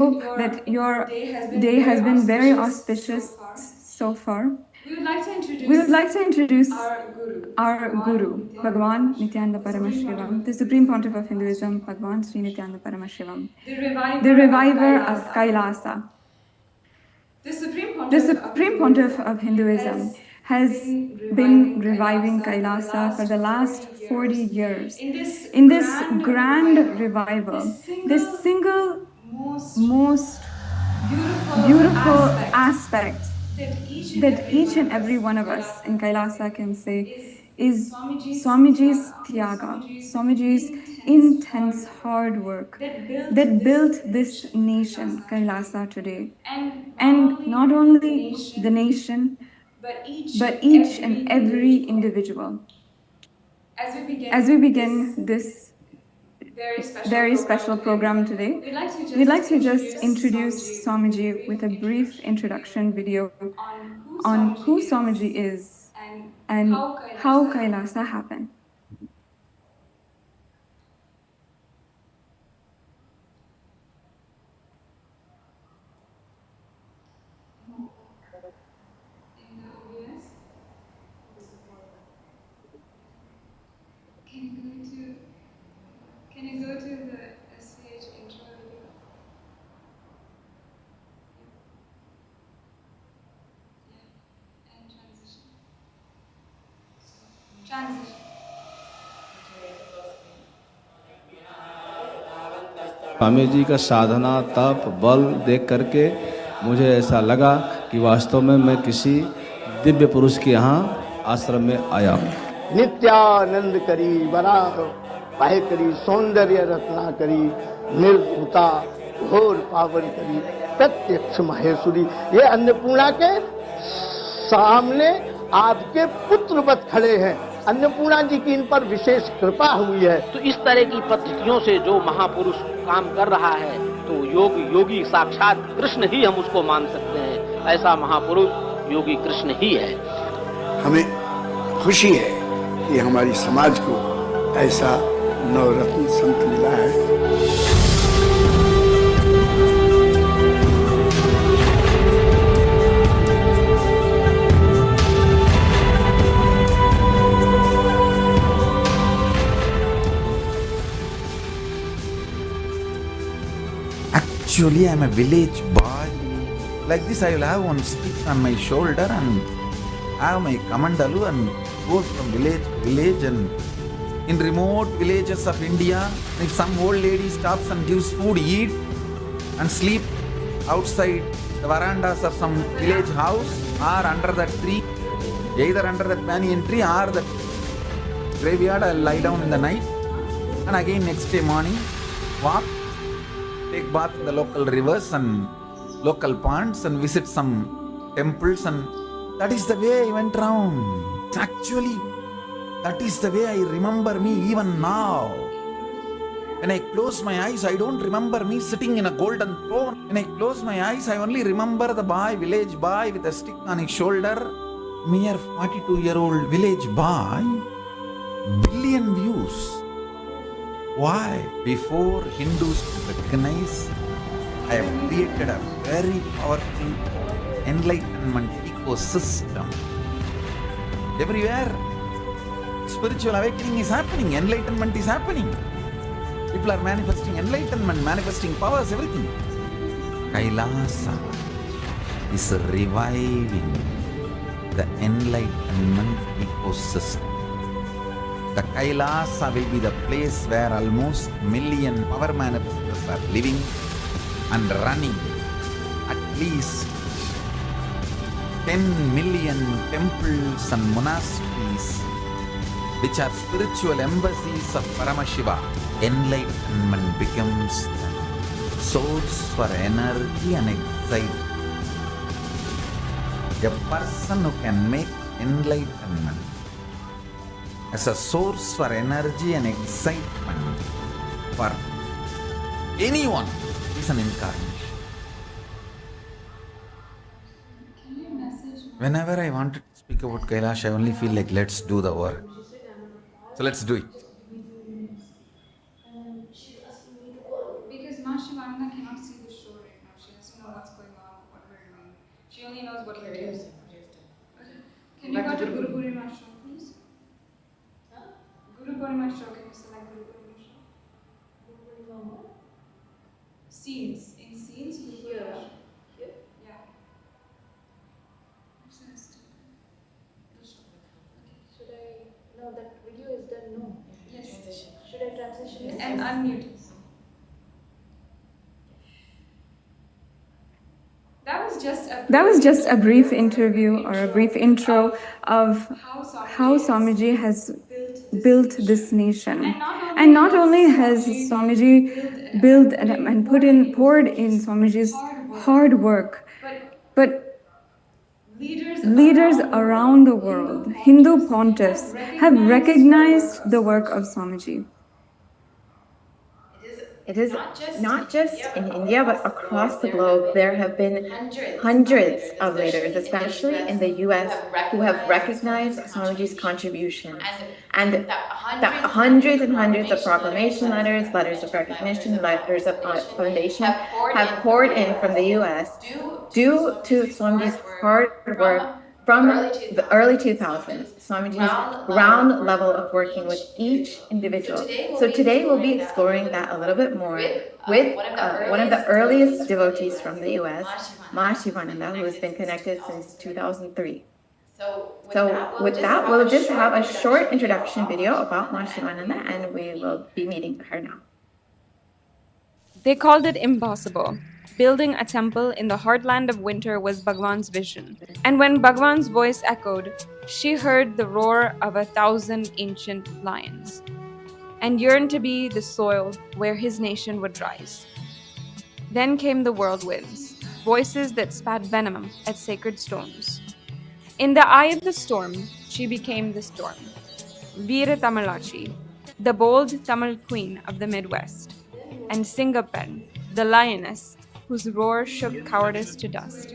that your day has been very auspicious so far. We would like to introduce our Guru, Bhagavan Nithyananda Paramashivam, the Supreme Pontiff of Hinduism, Bhagavan Sri Nithyananda Paramashivam, the reviver of Kailasa. The Supreme Pontiff of Hinduism has been reviving Kailasa for the last 40 years. In this grand revival, this single most beautiful aspect that each and every one of us in Kailasa can say is Swamiji's Tyaga, Swamiji's intense hard work that built this nation, Kailasa, today. And not only the nation, but each and every individual. As we begin this very special program today, we'd like to just introduce Swamiji with a brief introduction video on who Swamiji is and how Kailasa happened. Can you go to the SVH intro video? Yeah, and transition. Transition. Swami ji का साधना तप बल देख करके मुझे ऐसा लगा कि वास्तव में मैं किसी दिव्य पुरुष के यहाँ आश्रम में आया हूँ। नित्यानंद करी बराह पाए करी सौंदर्य रत्ना करी निर्भुता घोर पावन करी प्रत्यक्ष महेश्वरी। ये अन्नपूर्णा के सामने आपके पुत्रवत खड़े हैं। अन्नपूर्णा जी की इन पर विशेष कृपा हुई है। तो इस तरह की पद्धतियों से जो महापुरुष काम कर रहा है तो योगी साक्षात कृष्ण ही हम उसको मान सकते हैं। ऐसा महापुरुष योगी कृष्ण ही है। हमें खुशी है कि हमारी समाज को ऐसा नवरत्न संत मिला है। Actually, I'm a village boy. Like this, I will have one stick on my shoulder and have my kamandalu and go from village to village. And in remote villages of India, if some old lady stops and gives food, eat and sleep outside the verandas of some village house or under that tree, either under that banyan tree or that graveyard, I'll lie down in the night and again next day morning walk, take bath in the local rivers and local ponds and visit some temples, and that is the way I went round. Actually, that is the way I remember me even now. When I close my eyes, I don't remember me sitting in a golden throne. When I close my eyes, I only remember the boy, village boy with a stick on his shoulder. Mere 42-year-old village boy. Billion views. Why? Before Hindus could recognize, I have created a very powerful enlightenment ecosystem. Everywhere, spiritual awakening is happening, enlightenment is happening. People are manifesting enlightenment, manifesting powers, everything. Kailasa is reviving the enlightenment ecosystem. The Kailasa will be the place where almost million power manifestors are living and running. At least 10 million temples and monasteries, which are spiritual embassies of Paramashiva. Enlightenment becomes the source for energy and excitement. A person who can make enlightenment as a source for energy and excitement for anyone is an incarnation. Whenever I want to speak about Kailash, I only feel like let's do the work. So let's do it. Because Ma Shivananda cannot see the shore. the Guru Poornima show, please? Guru Poornima show, can you select Guru Poornima show? Scenes. In scenes, Guru Poornima show. Here? Yeah. Actually, that's stupid. Should I? No, that video is done. No. Yes. Should I transition it? And unmute. That was just a brief interview or a brief intro of how Swamiji has built this nation. And not only has Swamiji built and poured in Swamiji's hard work, but leaders around the world, Hindu pontiffs, have recognized the work of Swamiji. It is not just in India, but across the globe. There have been hundreds of leaders, especially in the US, who have recognized Swamiji's contributions. And that hundreds and hundreds of proclamation letters, letters of recognition, letters of commendation have poured in from the US due to Swamiji's hard work from the early 2000s, Swamiji's ground level of working with each individual. So today we'll be exploring that a little bit more with one of the earliest devotees from the US, Ma Shivananda, who has been connected since 2003. So with that, we'll just have a short introduction video about Ma Shivananda, and we will be meeting her now. They called it impossible. Building a temple in the heartland of winter was Bhagwan's vision. And when Bhagwan's voice echoed, she heard the roar of 1,000 ancient lions and yearned to be the soil where his nation would rise. Then came the whirlwinds, voices that spat venom at sacred stones. In the eye of the storm, she became the storm. Veera Tamalachi, the bold Tamil queen of the Midwest, and Singapen, the lioness whose roar shook cowardice to dust.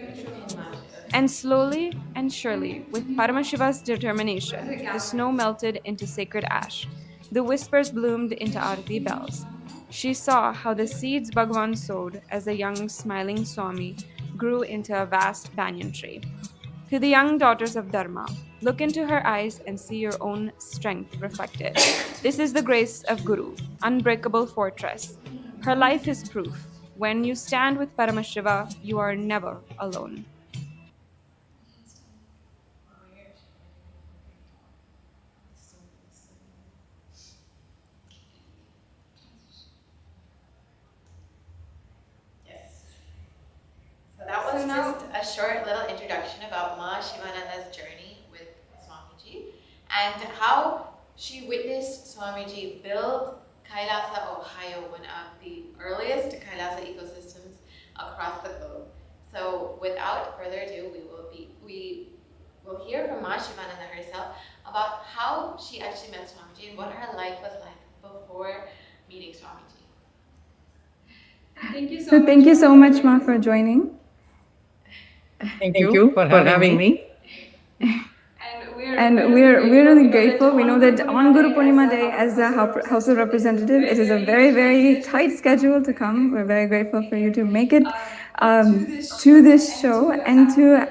And slowly and surely, with Paramashiva's determination, the snow melted into sacred ash. The whispers bloomed into Arati bells. She saw how the seeds Bhagwan sowed as a young smiling Swami grew into a vast banyan tree. To the young daughters of Dharma, look into her eyes and see your own strength reflected. This is the grace of Guru, unbreakable fortress. Her life is proof. When you stand with Paramashiva, you are never alone. Yes. So that was just a short little introduction about Ma Shivananda's journey with Swamiji and how she witnessed Swamiji build Kailasa, Ohio, one of the earliest Kailasa ecosystems across the globe. So without further ado, we will hear from Ma Shivananda herself about how she actually met Swamiji and what her life was like before meeting Swamiji. Thank you so much, Ma, for joining. Thank you for having me. And we're really grateful. We know that on Guru Poornima Day, as a House of Representative, it is a very, very tight schedule to come. We're very grateful for you to make it to this show and to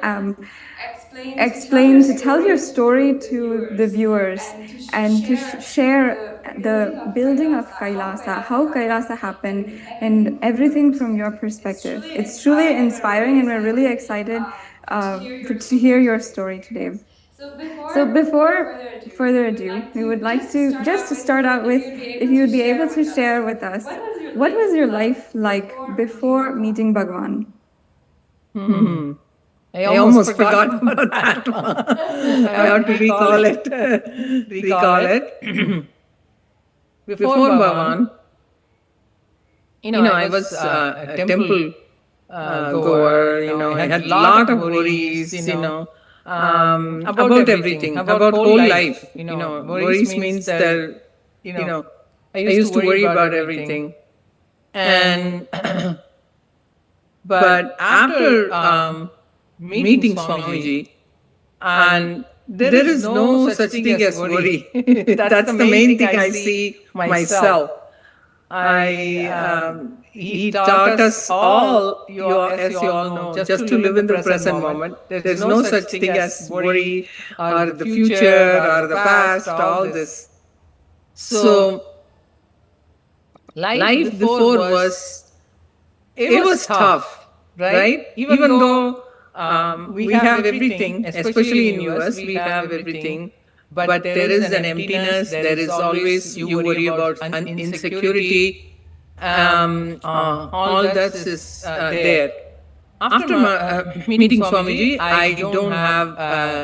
explain, to tell your story to the viewers and to share the building of Kailasa, how Kailasa happened, and everything from your perspective. It's truly inspiring, and we're really excited to hear your story today. So before further ado, we would like to just start out with, if you would be able to share with us, what was your life like before meeting Bhagwan? I almost forgot about that one. I have to recall it. Before Bhagwan, I was a temple goer, I had a lot of worries, about everything, about whole life. Worries means that, I used to worry about everything. And, but after meeting Swamiji, and there is no such thing as worry. That's the main thing I see myself. he taught us all, as you all know, just to live in the present moment. There's no such thing as worry or the future or the past, all this. So life before it was tough, right? Even though we have everything, especially in US, we have everything, but there is an emptiness. There is always you worry about insecurity. All that is there. After meeting Swamiji, I don't have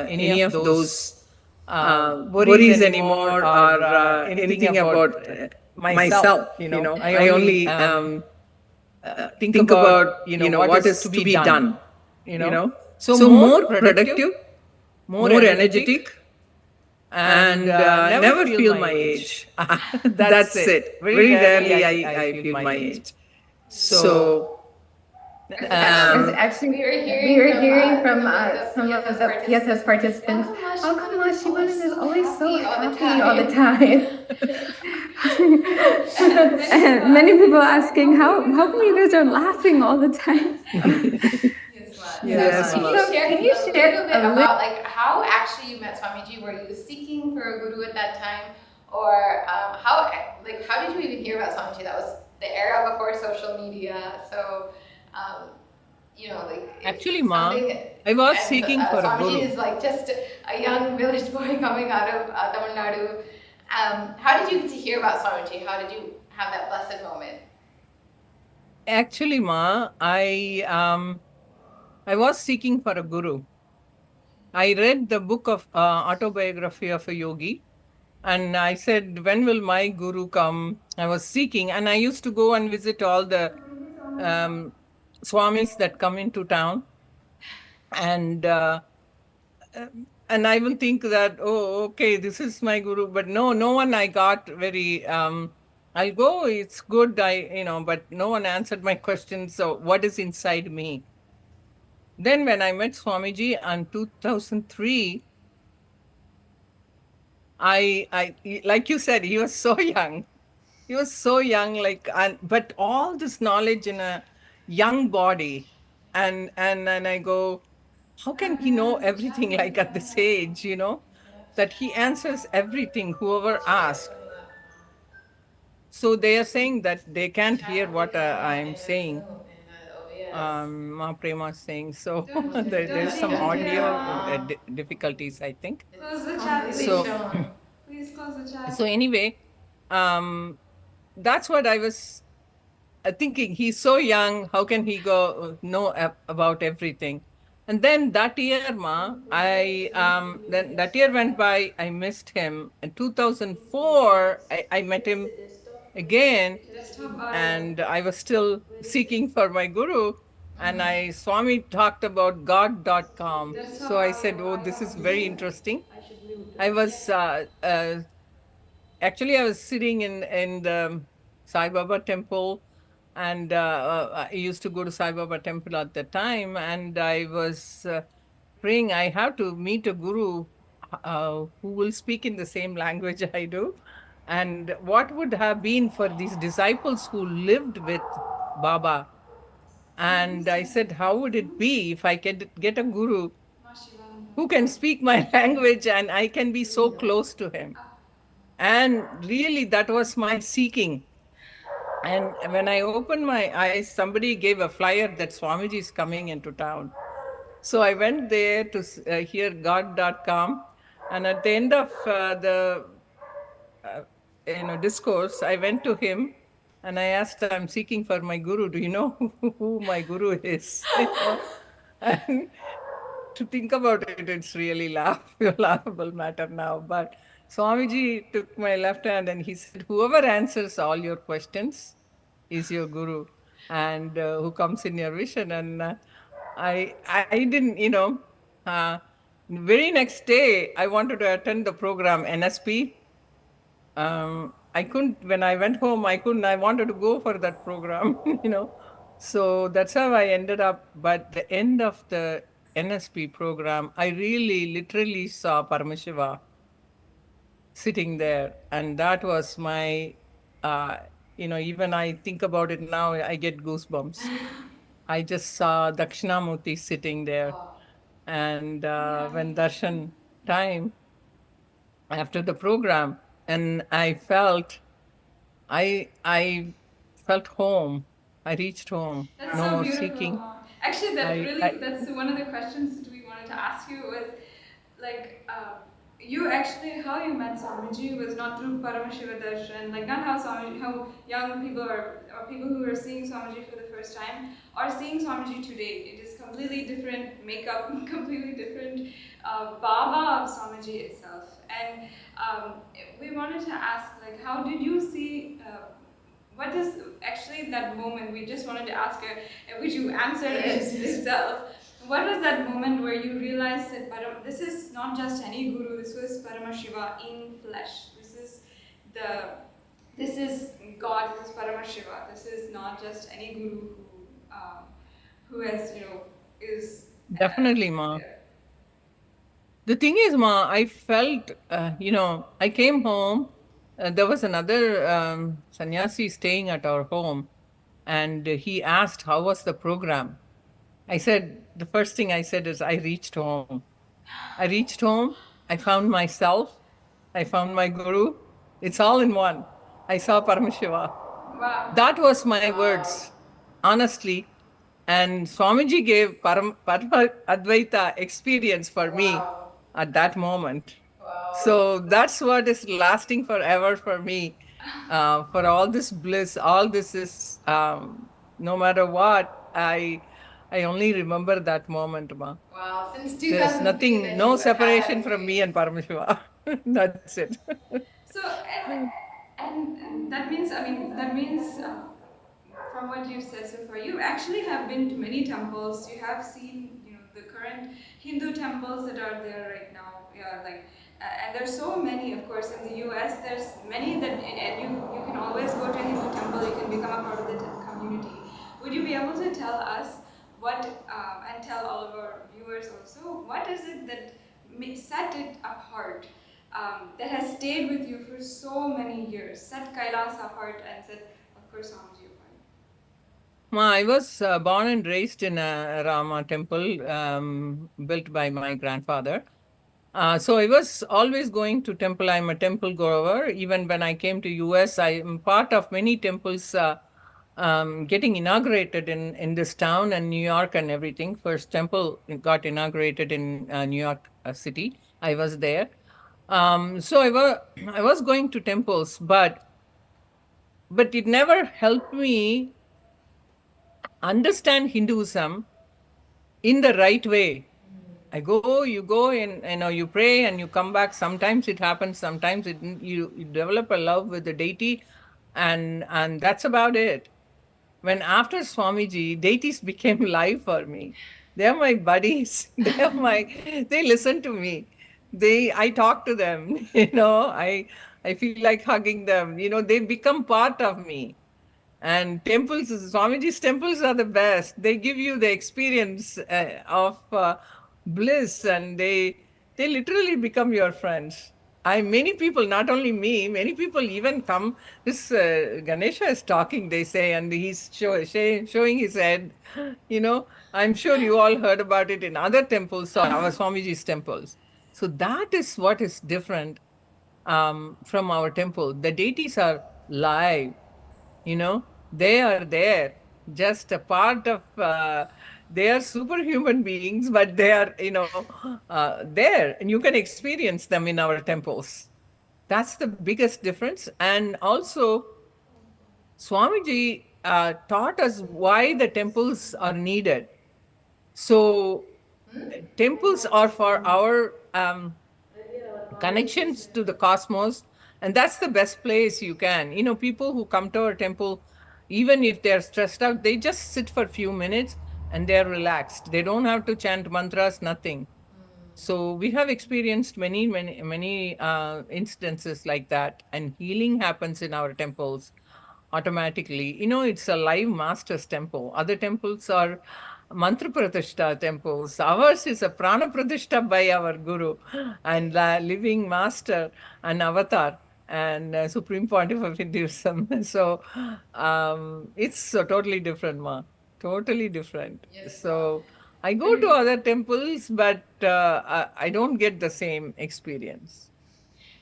any of those worries anymore or anything about myself. I only think about what is to be done. So more productive, more energetic, and never feel my age. That's it. Very rarely I feel my age. So Actually, we were hearing from some of the PSS participants, how come Shivanan is always so happy all the time? And many people asking, how come you guys are laughing all the time? Yes. So can you share a little bit about like how actually you met Swamiji? Were you seeking for a guru at that time, or how did you even hear about Swamiji? That was the era before social media, so. Actually, Ma, I was seeking for a guru. Swamiji is like just a young village boy coming out of Tamil Nadu. How did you get to hear about Swamiji? How did you have that blessed moment? Actually, Ma, I was seeking for a guru. I read the book of autobiography of a yogi, and I said, when will my guru come? I was seeking, and I used to go and visit all the swamis that come into town, and I will think that, oh, okay, this is my guru, but no one I got very. I'll go, it's good, but no one answered my question. So what is inside me? Then when I met Swamiji in 2003, I like you said, he was so young. He was so young, but all this knowledge in a young body, and I go, how can he know everything like at this age? That he answers everything, whoever asks. So they are saying that they can't hear what I'm saying. Ma Prema is saying so. There's some audio difficulties, I think. Close the chat, please close the chat. So anyway, that's what I was thinking. He's so young. How can he know about everything? And then that year, then that year went by. I missed him. In 2004, I met him again, and I was still seeking for my guru. And Swami talked about God.com. So I said, oh, this is very interesting. I was actually I was sitting in the Sai Baba temple, and I used to go to Sai Baba temple at the time, and I was praying, I have to meet a guru who will speak in the same language I do. And what would have been for these disciples who lived with Baba? And I said, how would it be if I could get a guru who can speak my language and I can be so close to him? And really, that was my seeking. And when I opened my eyes, somebody gave a flyer that Swamiji is coming into town. So I went there to hear God.com. And at the end of the discourse, I went to him and I asked, I'm seeking for my guru. Do you know who my guru is? And to think about it, it's really laughable matter now. But Swamiji took my left hand and he said, whoever answers all your questions is your guru, and who comes in your vision. And I didn't, very next day, I wanted to attend the program, NSP. I couldn't, when I went home, I wanted to go for that program, So that's how I ended up. But the end of the NSP program, I really literally saw Paramashiva sitting there. And that was my Even I think about it now, I get goosebumps. I just saw Dakshinamurti sitting there. And when darshan time after the program, and I felt home. I reached home. That's No so more beautiful. seeking. Actually, I that's one of the questions that we wanted to ask you was like, you actually, how you met Swamiji was not through Paramashiva Darshan, like not how young people or people who are seeing Swamiji for the first time are seeing Swamiji today. It is completely different makeup, completely different bhava of Swamiji itself. And we wanted to ask, like, how did you see what is actually that moment? We just wanted to ask her, which you answered itself. What was that moment where you realized that this is not just any guru, this was Paramashiva in flesh. This is God, this is Paramashiva. This is not just any guru who has, is definitely, Ma. The thing is, Ma, I felt, I came home. There was another sannyasi staying at our home, and he asked, how was the program? I said, the first thing I said is, I reached home. I reached home. I found myself. I found my guru. It's all in one. I saw Paramashiva. Wow. That was my words, honestly. And Swamiji gave Parama Advaita experience for me at that moment. So that's what is lasting forever for me. For all this bliss, all this is, no matter what, I only remember that moment, Ma. Wow, since There's 2003 nothing, that no you had that separation from me and experience. Paramashiva. That's it. So, and that means, from what you've said so far, you actually have been to many temples. You have seen, the current Hindu temples that are there right now. Yeah, and there's so many, of course, in the U.S. There's many that, and you can always go to a Hindu temple. You can become a part of the community. Would you be able to tell us what, and tell all of our viewers also, what is it that set it apart? That has stayed with you for so many years, set Kailasa apart and set, of course, Swamiji apart. Ma, I was born and raised in a Rama temple built by my grandfather. So I was always going to temple. I'm a temple goer. Even when I came to US, I am part of many temples getting inaugurated in this town and New York and everything. First temple got inaugurated in New York City. I was there. So I was going to temples, but it never helped me understand Hinduism in the right way. You go and you pray and you come back. Sometimes it happens, sometimes you develop a love with the deity, and that's about it. When after Swamiji, deities became live for me. They're my buddies. They listen to me. I talk to them, I feel like hugging them. They become part of me. And temples, Swamiji's temples are the best. They give you the experience of bliss, and they literally become your friends. Many people, not only me, many people even come. This Ganesha is talking, they say, and he's showing his head. I'm sure you all heard about it in other temples or our Swamiji's temples. So that is what is different from our temple. The deities are live. They are there, just a part of, they are superhuman beings, but they are, there, and you can experience them in our temples. That's the biggest difference. And also, Swamiji taught us why the temples are needed. So, temples are for our connections to the cosmos, and that's the best place you can. People who come to our temple, even if they're stressed out, they just sit for a few minutes and they're relaxed. They don't have to chant mantras, nothing. So we have experienced many instances like that, and healing happens in our temples automatically. It's a live master's temple. Other temples are mantra pratishta temples. Ours is a prana pratishta by our guru and living master and avatar. and Supreme Pontiff of Hinduism. So it's totally different, Ma. Totally different. Yes, So I go to other temples, but I don't get the same experience.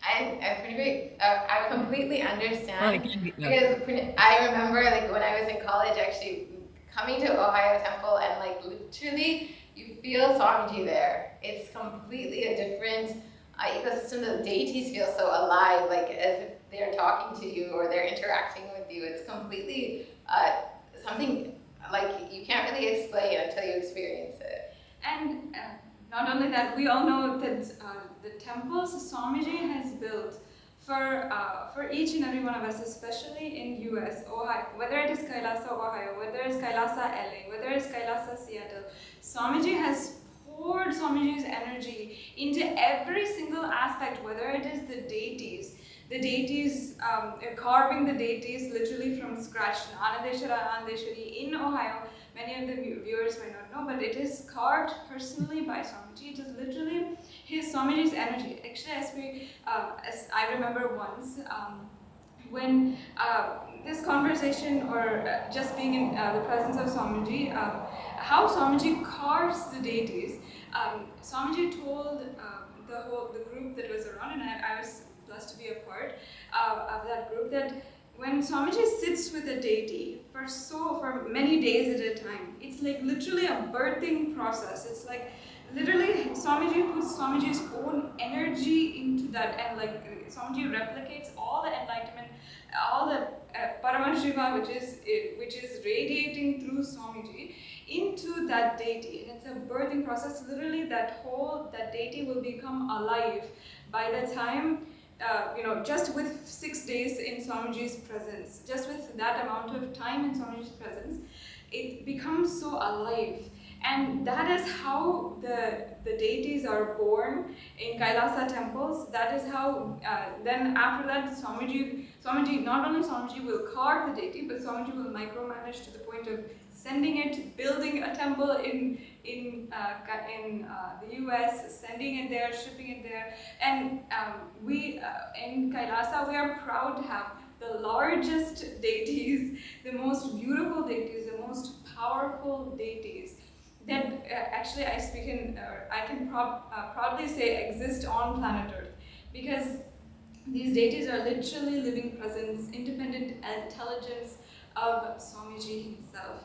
I pretty great. I completely understand Yeah. because I remember like when I was in college, actually coming to Ohio Temple and like literally you feel Swamiji there. It's completely a different ecosystem. The deities feel so alive, like as if they're talking to you or they're interacting with you. It's completely something like you can't really explain until you experience it. And not only that, we all know that the temples Swamiji has built for each and every one of us, especially in US, Ohio, whether it is Kailasa, Ohio, whether it's Kailasa, LA, whether it's Kailasa, Seattle, Swamiji has poured Swamiji's energy into every single aspect, whether it is the deities, carving the deities literally from scratch, Anandeshwari in Ohio. Many of the viewers might not know, but it is carved personally by Swamiji. It is literally Swamiji's energy. Actually, as I remember once, when this conversation or just being in the presence of Swamiji, how Swamiji carves the deities. Swamiji told the group that was around, and I was blessed to be a part of that group, that when Swamiji sits with a deity for many days at a time, it's like literally a birthing process. It's like literally Swamiji puts Swamiji's own energy into that, and like Swamiji replicates all the enlightenment, all the Paramashiva which is radiating through Swamiji into that deity, and it's a birthing process. Literally, that deity will become alive by the time. Just with 6 days in Swamiji's presence, just with that amount of time in Swamiji's presence, it becomes so alive. And that is how the deities are born in Kailasa temples. That is how, then after that, Swamiji, not only Swamiji will carve the deity, but Swamiji will micromanage to the point of sending it, building a temple in the US, sending it there, shipping it there. And we, in Kailasa, we are proud to have the largest deities, the most beautiful deities, the most powerful deities that actually I can proudly say exist on planet Earth, because these deities are literally living presence, independent intelligence of Swamiji himself.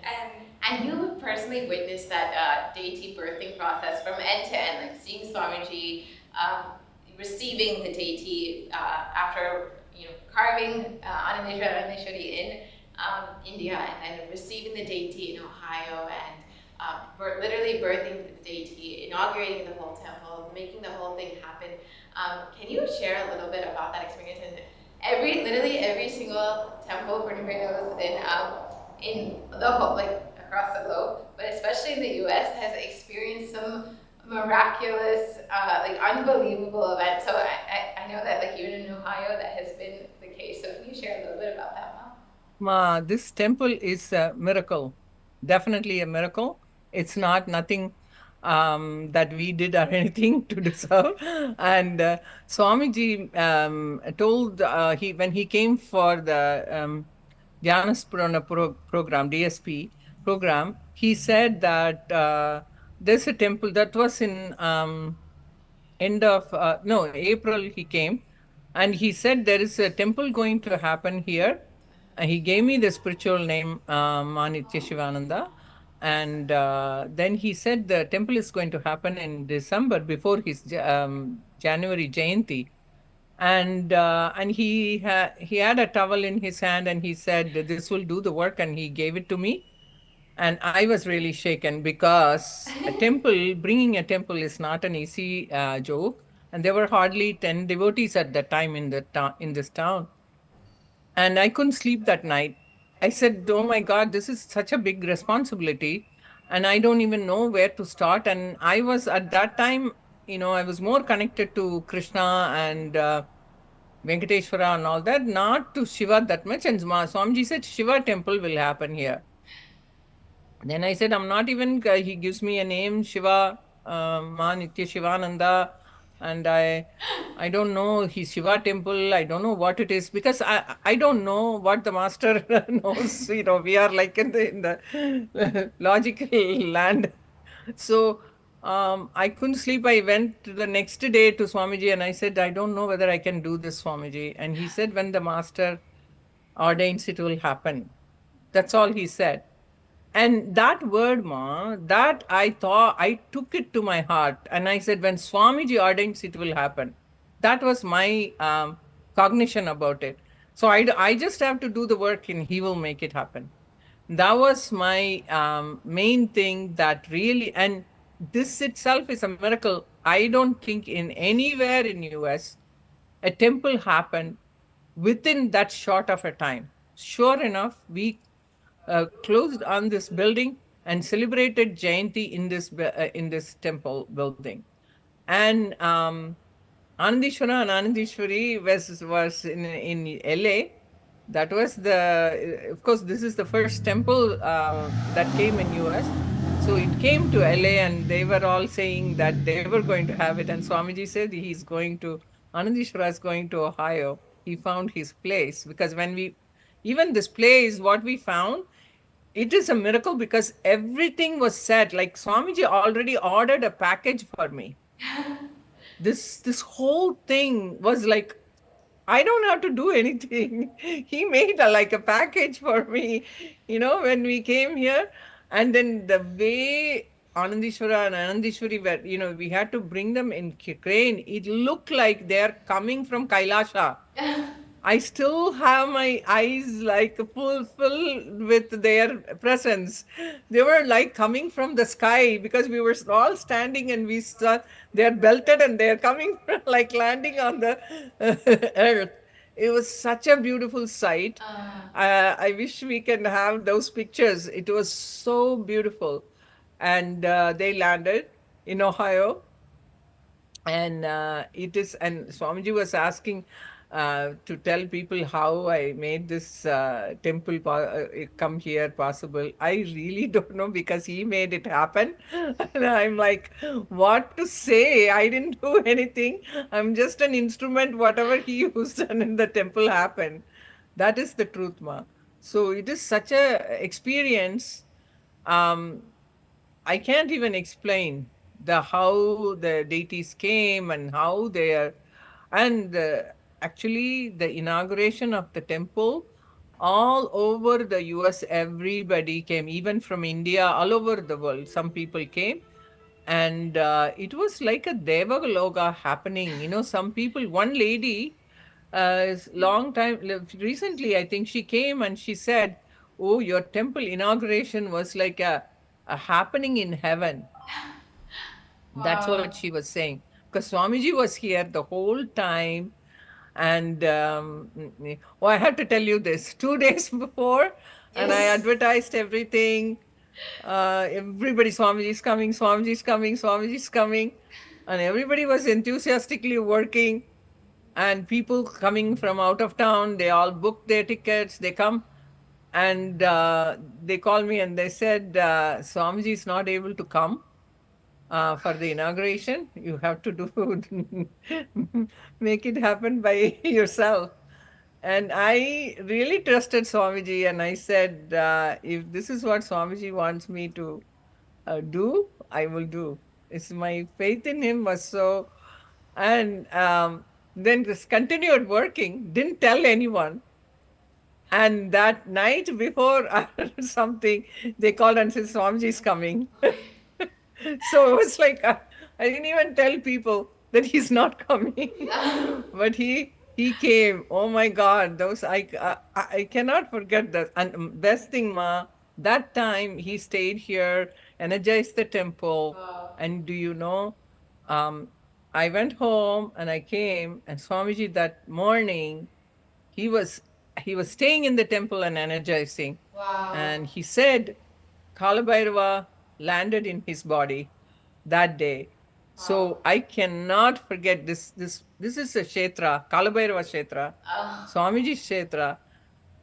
Yes. And you personally witnessed that deity birthing process from end to end, like seeing Swamiji receiving the deity after carving Anandeshwari in India, and then receiving the deity in Ohio, and literally birthing the deity, inaugurating the whole temple, making the whole thing happen. Can you share a little bit about that experience? And literally every single temple Poornima in the whole, like across the globe, but especially in the US, has experienced some miraculous, unbelievable events. So I know that like even in Ohio that has been the case. So can you share a little bit about that, Mom? Ma, this temple is a miracle, definitely a miracle. It's not nothing that we did or anything to deserve. And Swamiji told when he came for the Dhyanasparana program, DSP program, he said that there's a temple that was in end of April. He came and he said there is a temple going to happen here. And he gave me the spiritual name Manitya Shivananda. And then he said the temple is going to happen in December before his January Jayanti. And he had a towel in his hand, and he said this will do the work, and he gave it to me. And I was really shaken, because bringing a temple is not an easy joke. And there were hardly 10 devotees at that time in this town. And I couldn't sleep that night. I said, oh my God, this is such a big responsibility. And I don't even know where to start. And I was at that time, I was more connected to Krishna and Venkateshwara and all that, not to Shiva that much. And Swamiji said, Shiva temple will happen here. Then I said, I'm not even, he gives me a name, Shiva, Ma Nitya Shivananda. And I don't know his Shiva temple. I don't know what it is, because I don't know what the master knows. We are like in the logical land. So I couldn't sleep. I went the next day to Swamiji and I said, I don't know whether I can do this, Swamiji. And he said, when the master ordains, it will happen. That's all he said. And that word, Ma, that I thought, I took it to my heart. And I said, when Swamiji ordains, it will happen. That was my cognition about it. So I just have to do the work and he will make it happen. That was my main thing that really, and this itself is a miracle. I don't think in anywhere in US, a temple happened within that short of a time. Sure enough, we closed on this building and celebrated Jayanti in this temple building. And Anandishwara and Anandishwari was in LA. That was of course, this is the first temple that came in US. So it came to LA and they were all saying that they were going to have it. And Swamiji said Anandishwara is going to Ohio. He found his place, because even this place, what we found, it is a miracle, because everything was set. Like Swamiji already ordered a package for me. This whole thing was like, I don't have to do anything. He made like a package for me, when we came here. And then the way Anandishwara and Anandishwari were, we had to bring them in crane. It looked like they're coming from Kailasa. I still have my eyes like full with their presence. They were like coming from the sky, because we were all standing and we saw they're belted and they're coming like landing on the earth. It was such a beautiful sight. I wish we can have those pictures. It was so beautiful. And they landed in Ohio. And and Swamiji was asking to tell people how I made this temple come here possible. I really don't know, because he made it happen. And I'm like, what to say? I didn't do anything. I'm just an instrument, whatever he used, and then the temple happened. That is the truth, Ma. So it is such a experience. I can't even explain how the deities came and how they are, and actually the inauguration of the temple, all over the US, everybody came, even from India, all over the world. Some people came, and it was like a Devaloka happening. Some people, one lady, long time recently, I think she came and she said, "Oh, your temple inauguration was like a happening in heaven." That's what she was saying. Because Swamiji was here the whole time. And I have to tell you this. 2 days before, and I advertised everything. Everybody, Swamiji is coming, Swamiji is coming, Swamiji is coming. And everybody was enthusiastically working. And people coming from out of town, they all booked their tickets. They come and they called me and they said, Swamiji is not able to come for the inauguration. You have to make it happen by yourself. And I really trusted Swamiji, and I said, if this is what Swamiji wants me to do, I will do. It's my faith in him was so, and then just continued working, didn't tell anyone. And that night before something, they called and said, Swamiji is coming. So it was like, I didn't even tell people that he's not coming. But he came. Oh my God, those I cannot forget that. And best thing, Ma, that time he stayed here, energized the temple. And do you know, I went home and I came, and Swamiji that morning, he was staying in the temple and energizing. And he said, Kalabhairava landed in his body that day. So I cannot forget this. This is a Kshetra, Kalabhairava Kshetra, Swamiji Kshetra.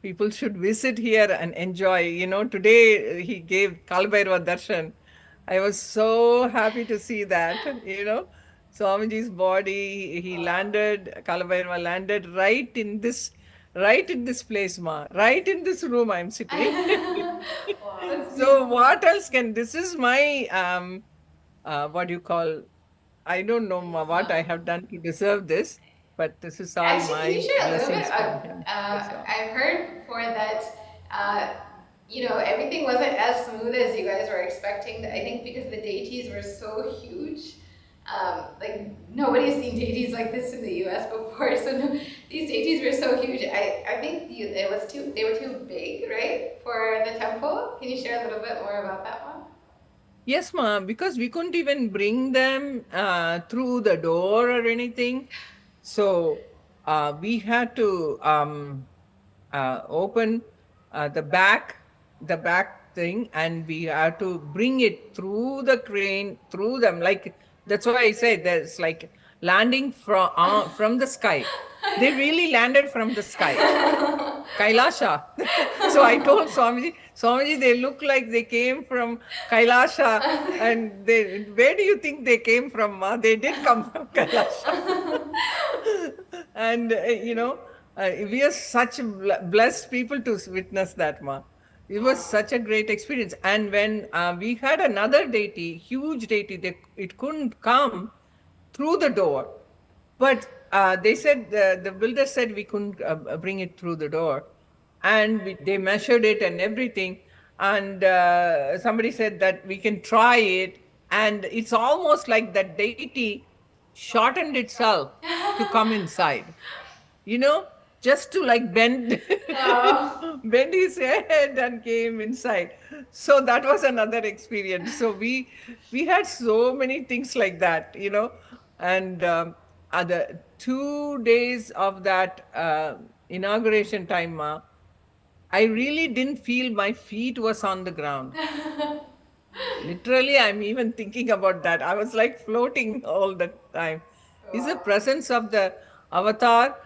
People should visit here and enjoy. Today he gave Kalabhairava Darshan. I was so happy to see that, Swamiji's body, he landed, Kalabhairava landed right in this place, ma. Right in this room I'm sitting. So what else can, this is my, what do you call, I don't know ma, what I have done to deserve this, but this is all Actually, can you my share a little blessings bit? from him. That's all. I've heard before that, everything wasn't as smooth as you guys were expecting. I think because the deities were so huge. Like nobody's seen deities like this in the U.S. before, so no, these deities were so huge. I think they were too big, right, for the temple. Can you share a little bit more about that one? Yes, ma, because we couldn't even bring them through the door or anything. So we had to open the back thing, and we had to bring it through the crane, through them. Like, that's why I say there's like landing from the sky. They really landed from the sky. Kailasa. So I told Swamiji, they look like they came from Kailasa. And where do you think they came from, ma? They did come from Kailasa. And, we are such blessed people to witness that, ma. It was such a great experience. And when we had another deity, huge deity, it couldn't come through the door. But they said, the builder said we couldn't bring it through the door. And they measured it and everything. And somebody said that we can try it. And it's almost like that deity shortened itself to come inside. Just to like bend, bend his head and came inside. So that was another experience. So we had so many things like that, and other 2 days of that inauguration time, ma, I really didn't feel my feet was on the ground. Literally, I'm even thinking about that. I was like floating all the time. Is the presence of the avatar.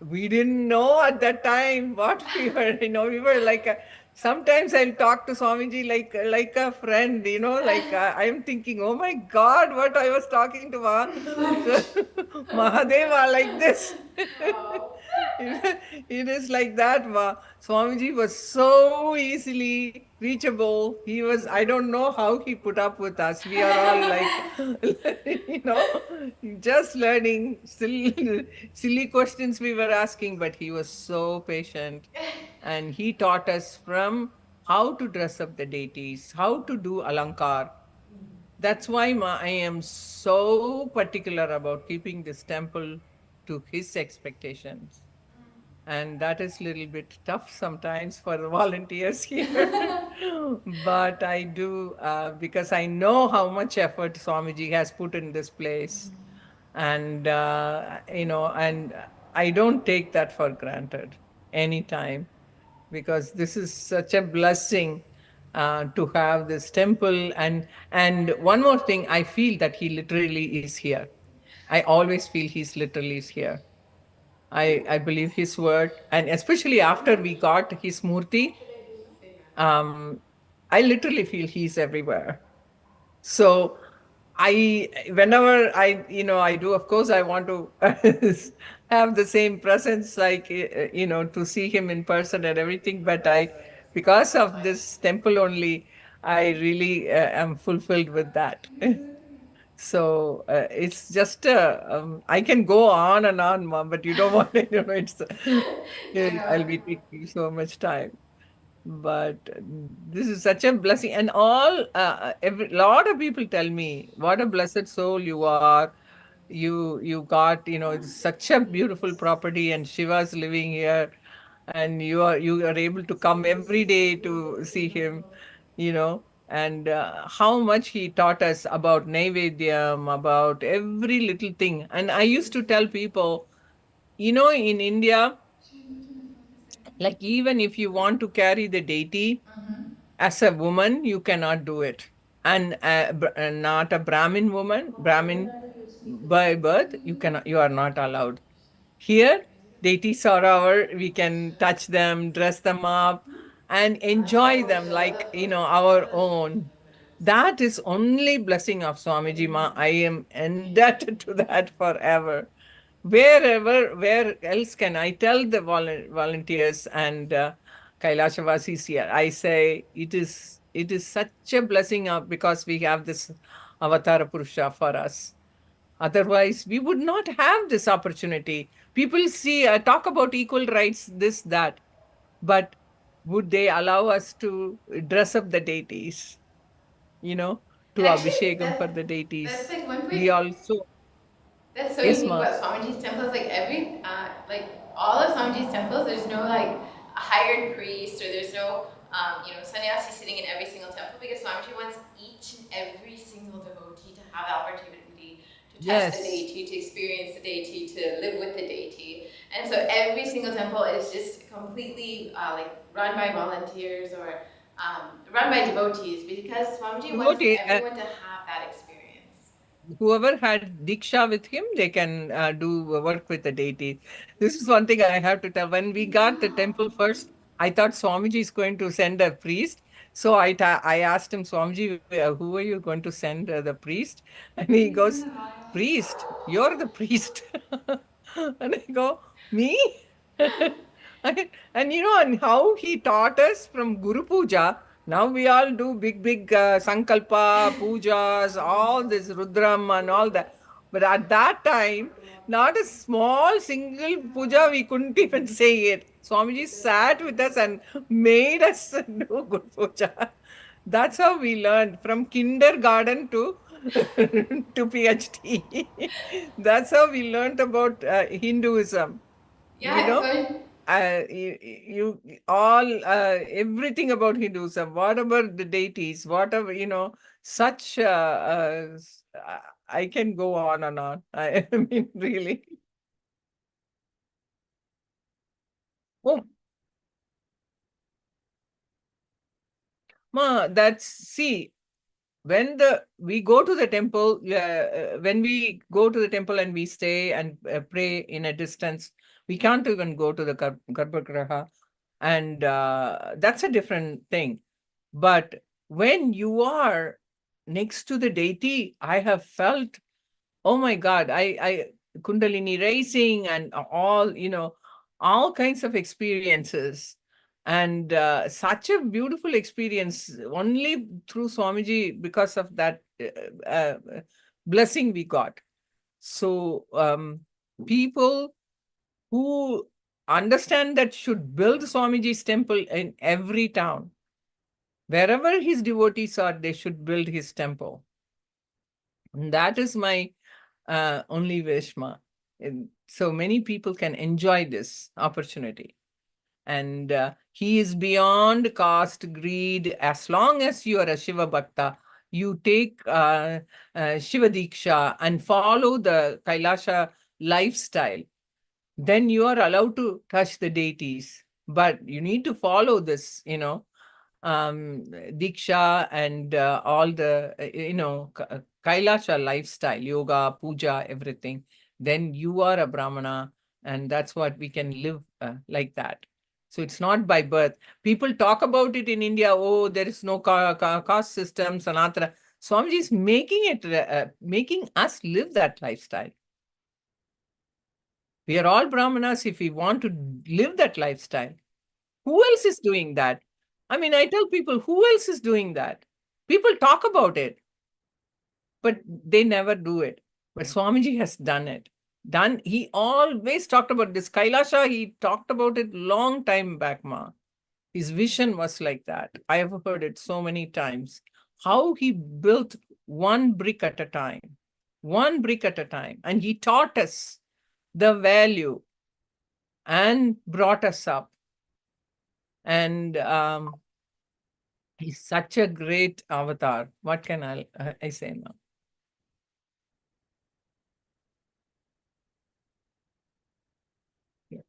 We didn't know at that time what we were, we were like, sometimes I'll talk to Swamiji like a friend, like I'm thinking, oh my God, what I was talking to Mahadeva like this. It is like that, ma. Swamiji was so easily reachable. I don't know how he put up with us. We are all like, just learning, silly questions we were asking, but he was so patient. And he taught us from how to dress up the deities, how to do alankar. That's why, ma, I am so particular about keeping this temple to his expectations. And that is a little bit tough sometimes for the volunteers here. But I do, because I know how much effort Swamiji has put in this place. And, and I don't take that for granted anytime, because this is such a blessing to have this temple. And one more thing, I feel that he literally is here. I always feel he's literally is here. I believe his word, and especially after we got his murti, I literally feel he's everywhere. So whenever I do, of course, I want to have the same presence, like, to see him in person and everything. But because of this temple only, I really am fulfilled with that. So it's just I can go on and on, Mom, but you don't want to, I'll be taking so much time. But this is such a blessing, and all a lot of people tell me what a blessed soul you are. You got, it's such a beautiful property, and Shiva's living here, and you are able to come every day to see him, and how much he taught us about Naivedyam, about every little thing. And I used to tell people, in India, like, even if you want to carry the deity as a woman, you cannot do it. And not a Brahmin woman, Brahmin by birth, you are not allowed. Here, deities are we can touch them, dress them up, and enjoy them like, our own. That is only blessing of Swamiji Ma. I am indebted to that forever. Where else can I tell the volunteers and Kailashavasis here? I say it is such a blessing because we have this Avatara Purusha for us. Otherwise, we would not have this opportunity. People see, talk about equal rights, this, that, but would they allow us to dress up the deities, to And actually, Abhishekam for the that's deities? like one We way. also, That's so yes, unique ma. about Swamiji's temples. Like like all of Swamiji's temples, there's no like a hired priest or there's no, sannyasi sitting in every single temple because Swamiji wants each and every single devotee to have the opportunity to touch the Yes. deity, to experience the deity, to live with the deity. And so every single temple is just completely run by volunteers or run by devotees because Swamiji wants Devotee, everyone to have that experience. whoever had Diksha with him, they can do work with the deity. This is one thing I have to tell. When we got the temple first, I thought Swamiji is going to send a priest. So I asked him, Swamiji, who are you going to send the priest? And he goes, priest, you're the priest. And I go, me? And how he taught us from Guru Puja. Now we all do big Sankalpa, Pujas, all this Rudram and all that. But at that time, not a small single puja, we couldn't even say it. Swamiji sat with us and made us do Guru Puja. That's how we learned from kindergarten to to PhD. That's how we learned about Hinduism. Yeah, so You all everything about Hinduism, whatever the deities, whatever such. I can go on and on. I mean, really. Oh, ma, see, we go to the temple, when we go to the temple and we stay and pray in a distance, we can't even go to the Garbhagriha, and that's a different thing. But when you are next to the deity, I have felt, oh my God, I Kundalini raising and all kinds of experiences. And such a beautiful experience only through Swamiji because of that blessing we got. So people who understand that should build Swamiji's temple in every town. Wherever his devotees are, they should build his temple. And that is my only wish, ma. And so many people can enjoy this opportunity. And he is beyond caste, greed. As long as you are a Shiva Bhakta, you take Shiva Diksha and follow the Kailasa lifestyle, then you are allowed to touch the deities. But you need to follow this, Diksha and all the, Kailasha lifestyle, yoga, puja, everything. Then you are a Brahmana, and that's what we can live like that. So it's not by birth. People talk about it in India, oh, there is no caste system, Sanatana. Swamiji is making us live that lifestyle. We are all Brahmanas if we want to live that lifestyle. Who else is doing that? I mean, I tell people, who else is doing that? People talk about it, but they never do it. But Swamiji has done it. He always talked about this. Kailasha, he talked about it long time back, ma. His vision was like that. I have heard it so many times. How he built one brick at a time. One brick at a time. And he taught us the value and brought us up. And he's such a great avatar. What can I say now? Yeah.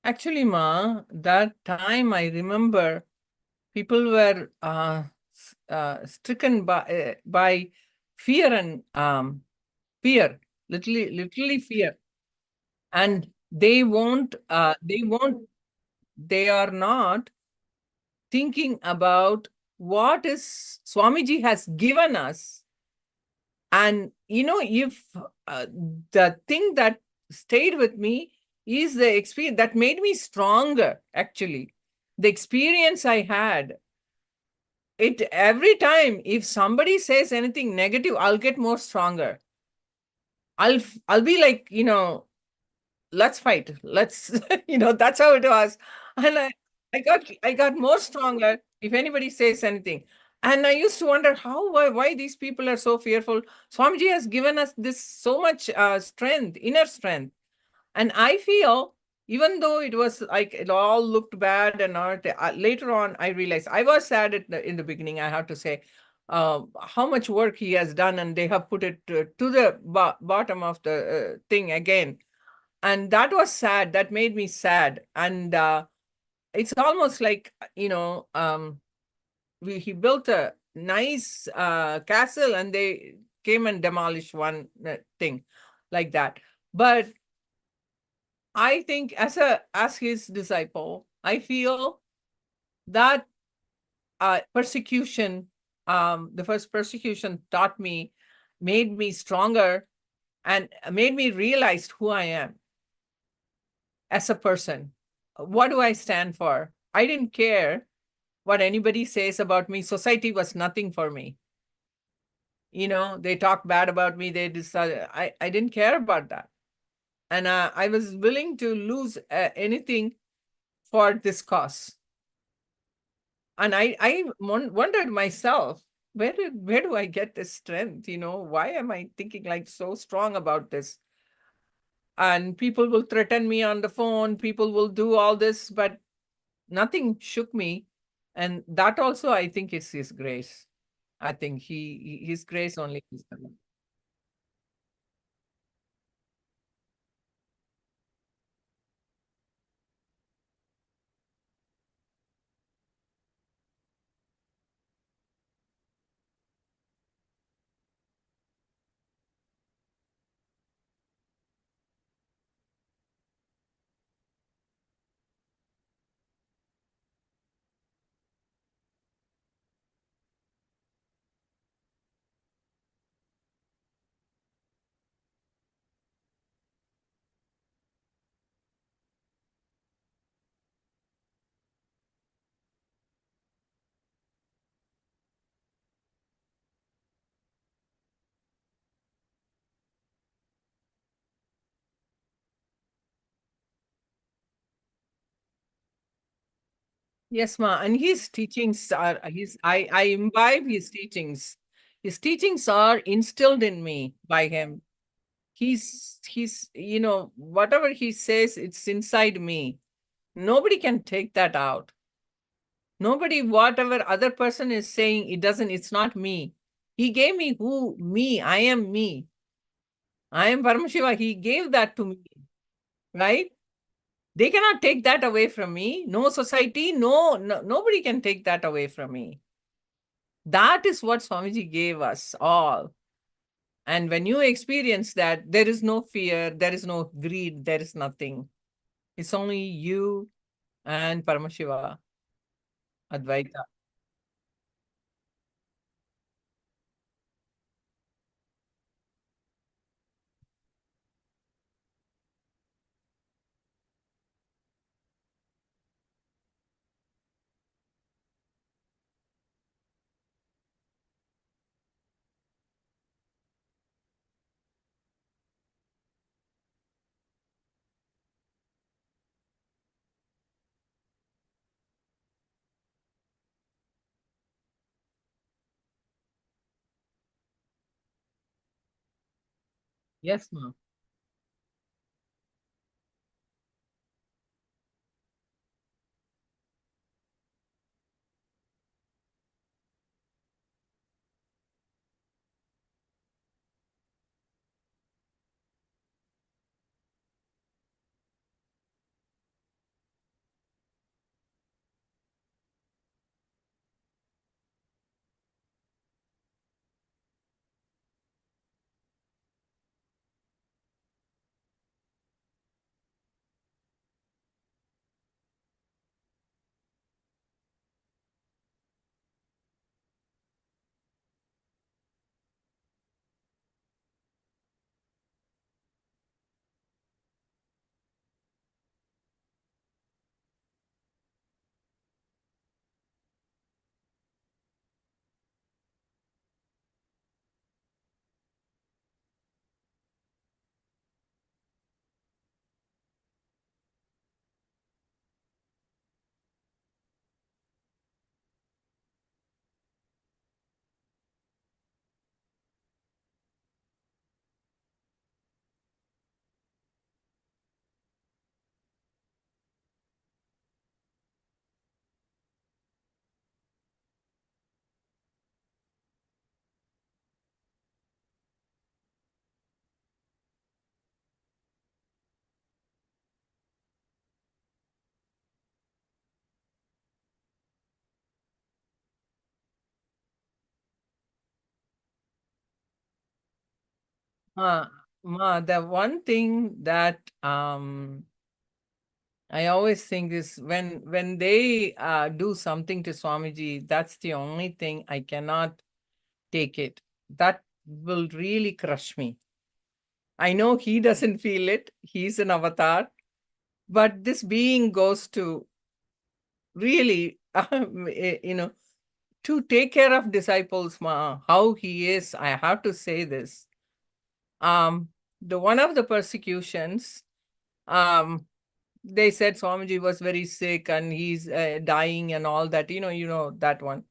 Actually, Ma, that time I remember people were stricken by fear and fear, literally fear, and they are not thinking about what is Swamiji has given us. And if the thing that stayed with me is the experience that made me stronger, actually. The experience I had, it every time if somebody says anything negative, I'll get more stronger. I'll be like, let's fight. Let's, that's how it was. And I got more stronger if anybody says anything. And I used to wonder why these people are so fearful. Swamiji has given us this so much strength, inner strength. And I feel, even though it was like it all looked bad and all, later on, I realized I was sad in the beginning, I have to say, how much work he has done, and they have put it to the bottom of the thing again. And that was sad. That made me sad. And it's almost like, he built a nice castle, and they came and demolished one thing like that. But I think as his disciple, I feel that persecution, the first persecution made me stronger, and made me realize who I am as a person. What do I stand for? I didn't care what anybody says about me. Society was nothing for me. They talk bad about me. They decided I didn't care about that. And I was willing to lose anything for this cause. And I wondered myself, where do I get this strength? Why am I thinking like so strong about this? And people will threaten me on the phone. People will do all this, but nothing shook me. And that also, I think, is his grace. I think his grace only is enough. Yes, ma. And his teachings are I imbibe his teachings. His teachings are instilled in me by him. He's whatever he says, it's inside me. Nobody can take that out. Nobody, whatever other person is saying, it's not me. He gave me I am me. I am Paramashiva. He gave that to me, right? They cannot take that away from me. No society, nobody can take that away from me. That is what Swamiji gave us all. And when you experience that, there is no fear, there is no greed, there is nothing. It's only you and Paramashiva, Advaita. Yes, ma'am. Ma, the one thing that I always think is when they do something to Swamiji, that's the only thing I cannot take it. That will really crush me. I know he doesn't feel it. He's an avatar. But this being goes to really, to take care of disciples, Ma, how he is, I have to say this. The one of the persecutions, they said Swamiji was very sick and he's dying and all that, you know that one.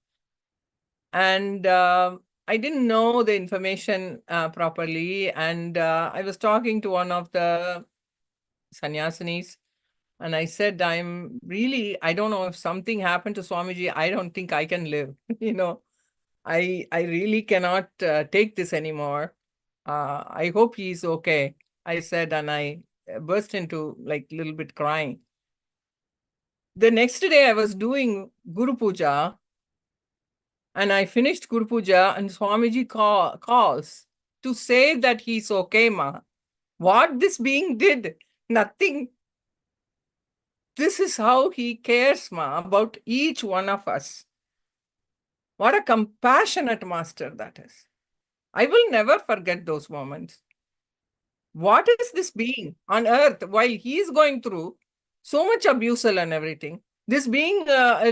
And I didn't know the information properly. And I was talking to one of the sannyasinis, and I said, I don't know if something happened to Swamiji, I don't think I can live. I really cannot take this anymore. I hope he's okay, I said, and I burst into like a little bit crying. The next day I was doing Guru Puja, and I finished Guru Puja, and Swamiji calls to say that he's okay, Ma. What this being did, nothing. This is how he cares, Ma, about each one of us. What a compassionate master that is. I will never forget those moments. What is this being on earth while he is going through so much abusal and everything? This being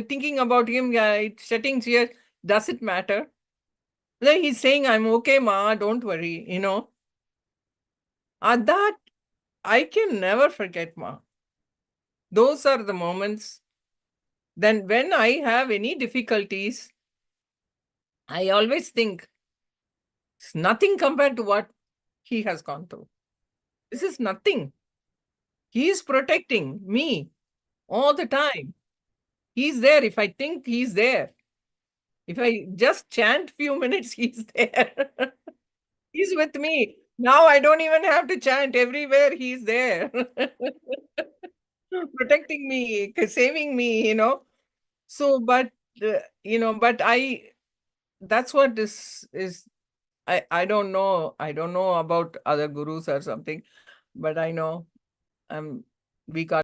thinking about him shedding tears, does it matter? Then he's saying, I'm okay, Ma, don't worry, That I can never forget, Ma. Those are the moments. Then when I have any difficulties, I always think it's nothing compared to what he has gone through. This is nothing. He is protecting me all the time. He's there. If I think he's there, if I just chant few minutes, he's there. He's with me. Now I don't even have to chant. Everywhere he's there. Protecting me, saving me, So, but, but that's what this is. I don't know. I don't know about other gurus or something, but I know we got